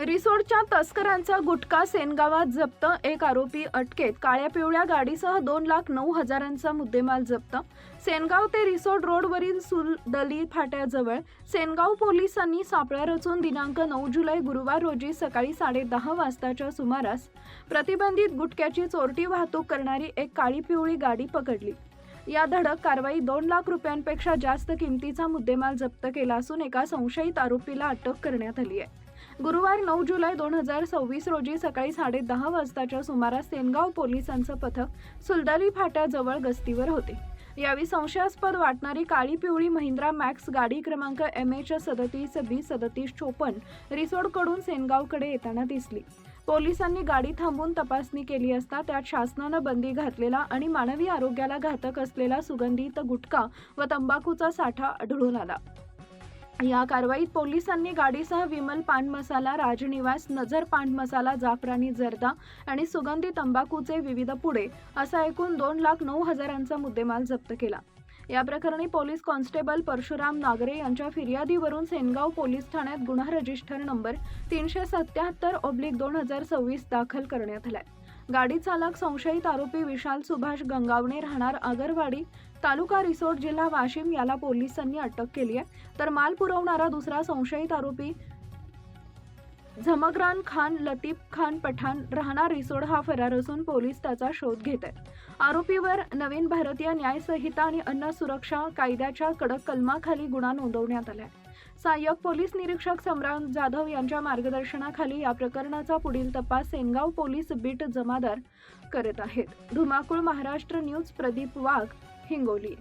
रिसोडच्या तस्करांचा गुटखा सेनगावात जप्त, एक आरोपी अटकेत, काळ्या पिवळ्या गाडीसह 2,09,000चा मुद्देमाल जप्त। सेनगाव ते रिसोड रोडवरील सुलदली फाट्याजवळ सेनगाव पोलिसांनी सापळा रचून दिनांक 9 जुलै गुरुवार रोजी सकाळी 10:30 वाजताच्या सुमारास प्रतिबंधित गुटख्याची चोरटी वाहतूक करणारी एक काळी पिवळी गाडी पकडली। या धडक कारवाई 2 लाख रुपयांपेक्षा जास्त किमतीचा मुद्देमाल जप्त केला असून एका संशयित आरोपीला अटक करण्यात आली आहे। गुरुवार 9 जुलै 2026 रोजी सकाळी 10:30 वाजताच्या सुमारास सेनगाव पोलिसांचं पथक सुलदली फाट्याजवळ गस्तीवर होते। यावेळी संशयास्पद वाटणारी काळी पिवळी महिंद्रा मॅक्स गाडी क्रमांक MH 37B3754 रिसोडकडून सेनगावकडे येताना दिसली। पोलिसांनी गाडी थांबवून तपासणी केली असता त्यात शासनानं बंदी घातलेला आणि मानवी आरोग्याला घातक असलेला सुगंधित गुटखा व तंबाखूचा साठा आढळून आला। या कारवाईत पोलिसांनी गाडीसह विमल पान मसाला, राजनिवास, नजर पान मसाला, जाफरानी जर्दा आणि सुगंधी तंबाखूचे विविध पुडे असा एकूण 2,09,000चा मुद्देमाल जप्त केला। या प्रकरणी पोलीस कॉन्स्टेबल परशुराम नागरे यांच्या फिर्यादीवरून सेनगाव पोलीस ठाण्यात गुन्हा रजिस्टर नंबर 377/2026 दाखल करण्यात आलाय। गाडी चालक संशयित आरोपी विशाल सुभाष गंगावणे राहणार आगरवाडी, तालुका रिसोड, जिल्हा वाशिम याला पोलिसांनी अटक केली आहे। तर माल पुरवणारा दुसरा संशयित आरोपी झमग्रान खान लतीफ खान पठाण राहणार रिसोड हा फरार असून पोलीस त्याचा शोध घेत आहेत। आरोपीवर नवीन भारतीय न्याय संहिता आणि अन्न सुरक्षा कायद्याच्या कडक कलमाखाली गुन्हा नोंदवण्यात आला आहे। सहाय्यक पोलीस निरीक्षक सम्राट जाधव यांच्या मार्गदर्शनाखाली या प्रकरणाचा पुढील तपास सेनगाव पोलीस बीट जमादार करत आहेत। धुमाकूळ महाराष्ट्र न्यूज, प्रदीप वाघ, हिंगोली।